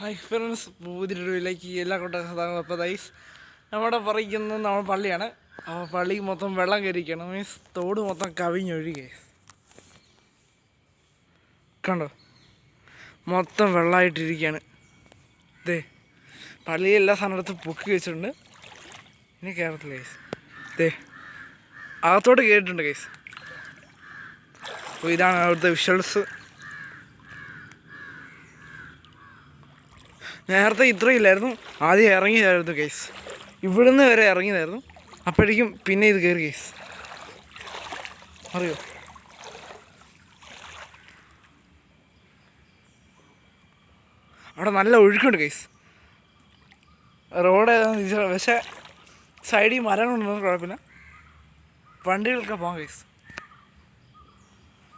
Hi friends, പുതിയ വീഡിയോയിലേക്ക് എല്ലാ കൂട്ടം. അപ്പോൾ ദൈസ് നമ്മുടെ പറയുന്നത് നമ്മുടെ പള്ളിയാണ്. അപ്പോൾ പള്ളി മൊത്തം വെള്ളം കയറിയിരിക്കണം. മീൻസ് തോട് മൊത്തം കവിഞ്ഞൊഴുകെ കണ്ടോ, മൊത്തം വെള്ളമായിട്ടിരിക്കുകയാണ്. ഇതേ പള്ളി എല്ലാ സാധനത്തും പൊക്കി വെച്ചിട്ടുണ്ട്. ഇനി കയറത്തില്ല ഗൈസ്. ഇതേ അകത്തോട്ട് കയറിയിട്ടുണ്ട് ഗൈസ്. അപ്പോൾ ഇതാണ് അവിടുത്തെ വിഷ്വൽസ്. നേരത്തെ ഇത്രയില്ലായിരുന്നു, ആദ്യം ഇറങ്ങിയതായിരുന്നു കേസ്. ഇവിടുന്ന് വരെ ഇറങ്ങിയതായിരുന്നു. അപ്പോഴേക്കും പിന്നെ ഇത് കയറി കേസ്. അറിയോ, അവിടെ നല്ല ഒഴുക്കുണ്ട് കേസ്. റോഡ് പക്ഷേ സൈഡിൽ മരങ്ങളുണ്ടെന്ന് കുഴപ്പമില്ല, വണ്ടികളൊക്കെ പോകാം കേസ്.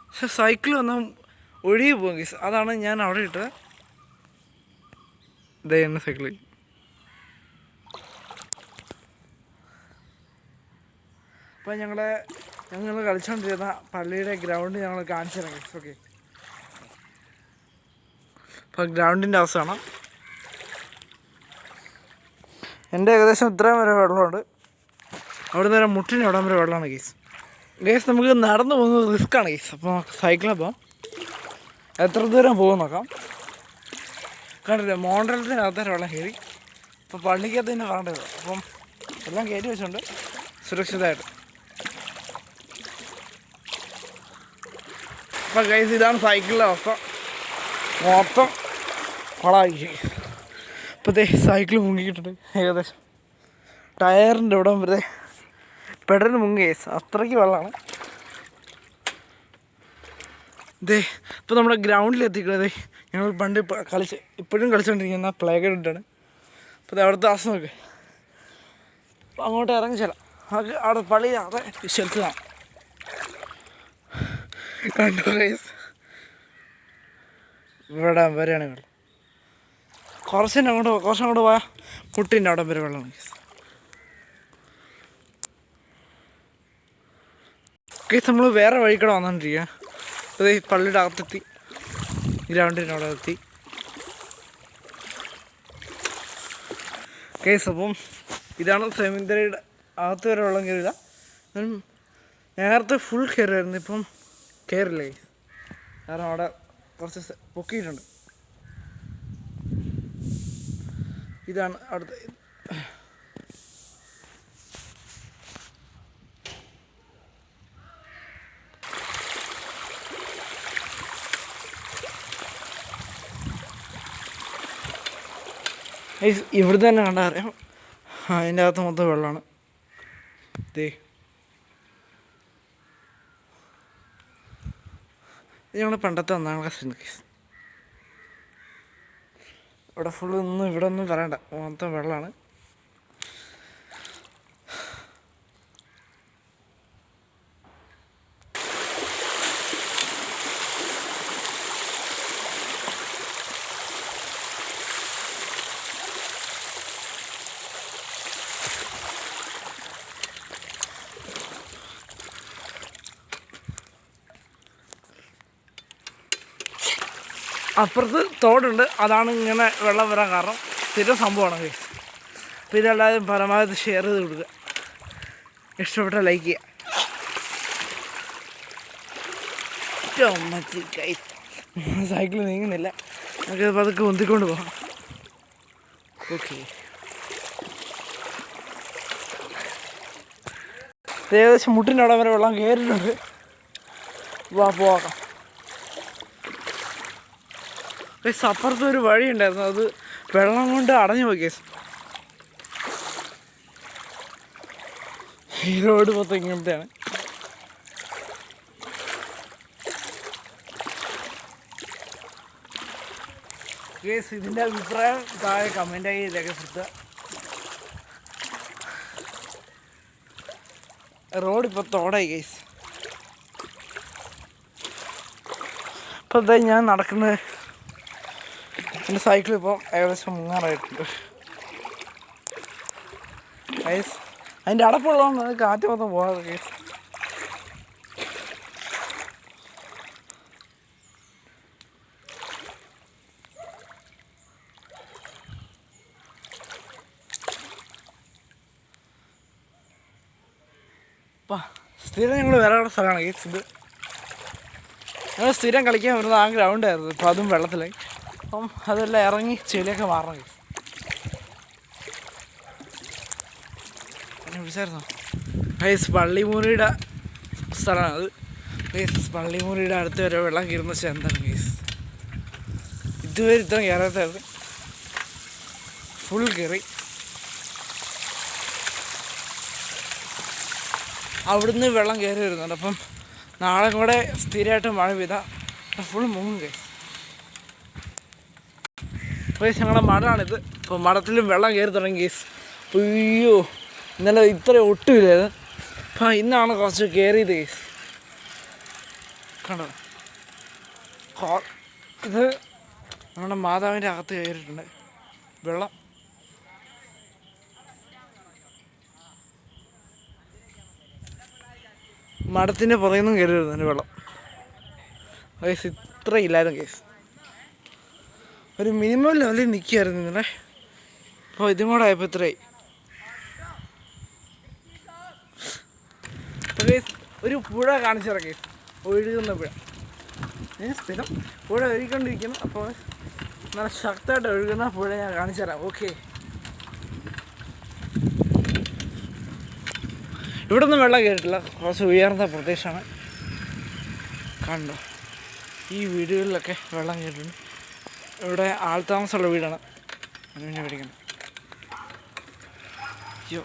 പക്ഷെ സൈക്കിൾ വന്നാൽ ഒഴുകി പോകും കേസ്. അതാണ് ഞാൻ അവിടെ ഇട്ടത്. ഇതേ എന്നെ സൈക്കിൾ. അപ്പോൾ ഞങ്ങൾ കളിച്ചുകൊണ്ടിരുന്ന പള്ളിയുടെ ഗ്രൗണ്ട് ഞങ്ങൾ കാണിച്ചു തരാം ഗൈസ്. ഓക്കെ, അപ്പോൾ ഗ്രൗണ്ടിൻ്റെ അവസ്ഥ കാണാം. എൻ്റെ ഏകദേശം ഇത്രയും വരെ വെള്ളമുണ്ട്. അവിടെ നിന്ന് മുട്ടിന് എവിടം വരെ വെള്ളമാണ് ഗൈസ്. ഗൈസ് നമുക്ക് നടന്നു പോകുന്നത് റിസ്ക്കാണ് ഗൈസ്. അപ്പോൾ സൈക്കിളിൽ പോകാം. എത്ര ദൂരം പോകും നോക്കാം. കണ്ടില്ലേ, മോണ്ടലത്തിനകത്തേക്ക് വെള്ളം കയറി. ഇപ്പോൾ പള്ളിക്കകത്ത് തന്നെ പറയേണ്ടത്. അപ്പം എല്ലാം കയറ്റി വെച്ചിട്ടുണ്ട് സുരക്ഷിതമായിട്ട്. അപ്പം ഗൈസ്, ഇതാണ് സൈക്കിളിൻ്റെ അവസ്ഥ. മൊത്തം വളമായി. ഇപ്പോഴത്തെ സൈക്കിൾ മുങ്ങിക്കിട്ടുണ്ട് ഏകദേശം ടയറിൻ്റെ ഇവിടം വരെ പെടലിന് മുങ്ങി ഗൈസ്. അത്രയ്ക്ക് വെള്ളമാണ്. ഇതേ ഇപ്പോൾ നമ്മുടെ ഗ്രൗണ്ടിൽ എത്തിക്കുന്നത്. ഞങ്ങൾ പണ്ട് ഇപ്പോഴും കളിച്ചുകൊണ്ടിരിക്കുന്ന പ്ലേ ഗ്രൗണ്ടാണ്. അപ്പോൾ അവിടുത്തെ അവസ്ഥ നോക്ക്. അപ്പോൾ അങ്ങോട്ട് ഇറങ്ങിച്ചേരാം. അത് അവിടെ പള്ളി അവിടെ വിശ്വസിച്ചതാണ്. കണ്ടു ഗൈസ്, ഇവിടെ വരെയാണ് വെള്ളം. കുറച്ചങ്ങോട്ട് പോയാൽ മുട്ടിൻ്റെ അവിടെ വരെ വെള്ളമാണ് ഗൈസ്. ഗൈസ്, നമ്മൾ വേറെ വഴിക്കടെ വന്നുകൊണ്ടിരിക്കുക. അത് ഈ പള്ളിയുടെ അകത്തെത്തി, ഗ്രൗണ്ടിൻ്റെ അവിടെ എത്തി കേസ്. അപ്പം ഇതാണ് സെമിന്തരയുടെ അകത്ത് വരെ വെള്ളം കയറില്ല. നേരത്തെ ഫുൾ കയറുമായിരുന്നു, ഇപ്പം കയറില്ല കേസ്. കാരണം അവിടെ കുറച്ച് പൊക്കിയിട്ടുണ്ട്. ഇതാണ് അവിടുത്തെ. ഇവിടെ തന്നെ കണ്ടാൽ അറിയാം, അതിൻ്റെ അകത്ത് മൊത്തം വെള്ളമാണ്. ഇത് ഞങ്ങൾ പണ്ടത്തെ 1-ാം ക്ലാസ്സിൽ കേസ്. ഇവിടെ ഫുള്ള് ഇവിടെ ഒന്നും പറയണ്ട, മൊത്തം വെള്ളമാണ്. അപ്പുറത്ത് തോടുണ്ട്, അതാണ് ഇങ്ങനെ വെള്ളം വരാൻ കാരണം. സ്ഥിരം സംഭവമാണ് കേസ്. അപ്പോൾ ഇതെല്ലാവരും പരമാവധി ഷെയർ ചെയ്ത് കൊടുക്കുക. ഇഷ്ടപ്പെട്ട ലൈക്ക് ചെയ്യുക. സൈക്കിൾ നീങ്ങുന്നില്ല, നമുക്ക് പതുക്കെ ഉന്തിക്കൊണ്ട് പോകാം. ഓക്കെ, ഏകദേശം മുട്ടിൻ്റെ അവിടെ വരെ വെള്ളം കയറിയിട്ടുണ്ട്. പോകാം. അപ്പുറത്ത് ഒരു വഴി ഉണ്ടായിരുന്നു, അത് വെള്ളം കൊണ്ട് അടഞ്ഞു പോയി കേസ്. ഈ റോഡ് മൊത്തം ഇങ്ങനത്തെയാണ്. കേസ് ഇതിൻ്റെ അഭിപ്രായം താഴെ കമൻ്റായി രേഖപ്പെടുത്തുക. റോഡ് ഇപ്പോൾ തോടായി കേസ്. ഇപ്പോൾ എന്താ ഞാൻ നടക്കുന്നത്, എൻ്റെ സൈക്കിൾ ഇപ്പോൾ ഏകദേശം മുങ്ങാറായിട്ടുണ്ട്. ഗൈസ്, അതിൻ്റെ അടപ്പുള്ളതാണ് കാറ്റ് മൊത്തം പോകാതെ ഗൈസ്. അപ്പം സ്ഥിരം ഞങ്ങൾ വേറെ സ്ഥലമാണ് ഗൈസ്. ഇത് ഞങ്ങൾ സ്ഥിരം കളിക്കാൻ വരുന്നത് ആ ഗ്രൗണ്ടായിരുന്നു. ഇപ്പോൾ അതും വെള്ളത്തിലായി. അപ്പം അതെല്ലാം ഇറങ്ങി ചെളിയൊക്കെ മാറണം ഗൈസ്. എന്നെ വിളിച്ചായിരുന്നോ ഗൈസ്? പള്ളിമുറിയുടെ സ്ഥലമാണ് അത് ഗൈസ്. പള്ളിമുറിയുടെ അടുത്ത് വരെ വെള്ളം കയറുന്ന വെച്ചാൽ എന്താണ് ഗൈസ്? ഇതുവരെ ഇത്ര കയറാത്തായിരുന്നു, ഫുൾ കയറി. അവിടുന്ന് വെള്ളം കയറി വരുന്നുണ്ട്. അപ്പം നാളെ കൂടെ സ്ഥിരമായിട്ട് മഴ പെയ്താൽ ഫുൾ മുങ്ങും ഗൈസ്. ഗൈസ് ഞങ്ങളുടെ മഠമാണിത്. ഇപ്പോൾ മഠത്തിലും വെള്ളം കയറി തുടങ്ങി ഗൈസ്. അയ്യോ, ഇന്നലെ ഇത്ര ഒട്ടുമില്ലായത്. അപ്പം ഇന്നാണ് കുറച്ച് കയറിയത് ഗൈസ്. കണ്ടോ, ഇത് നമ്മുടെ മാതാവിൻ്റെ അകത്ത് കയറിയിട്ടുണ്ട് വെള്ളം. മഠത്തിൻ്റെ പുറകിൽ നിന്നും കയറി വരുന്നുണ്ട് വെള്ളം ഗൈസ്. ഇത്ര ഇല്ലായിരുന്നു ഗൈസ്, ഒരു മിനിമം ലെവലിൽ നിൽക്കുകയായിരുന്നു ഇന്നലെ. അപ്പോൾ ഇതും കൂടെ ആയപ്പോൾ ഇത്രയായി. അപ്പോൾ ഗൈസ് ഒരു പുഴ കാണിച്ചു തരാം ഗൈസ്, ഒഴുകുന്ന പുഴ. സ്ഥിരം പുഴ ഒഴുകിക്കൊണ്ടിരിക്കുന്നു. അപ്പോൾ നല്ല ശക്തമായിട്ട് ഒഴുകുന്ന പുഴ ഞാൻ കാണിച്ചു തരാം. ഓക്കെ, ഇവിടെ ഒന്നും വെള്ളം കയറിയിട്ടില്ല, കുറച്ച് ഉയർന്ന പ്രദേശമാണ്. കണ്ടോ, ഈ വീടുകളിലൊക്കെ വെള്ളം കയറിയിട്ടുണ്ട്. ഇവിടെ ആൾതാമസമുള്ള വീടാണ്. അതിന് പിന്നെ പേടിക്കണം. അയ്യോ.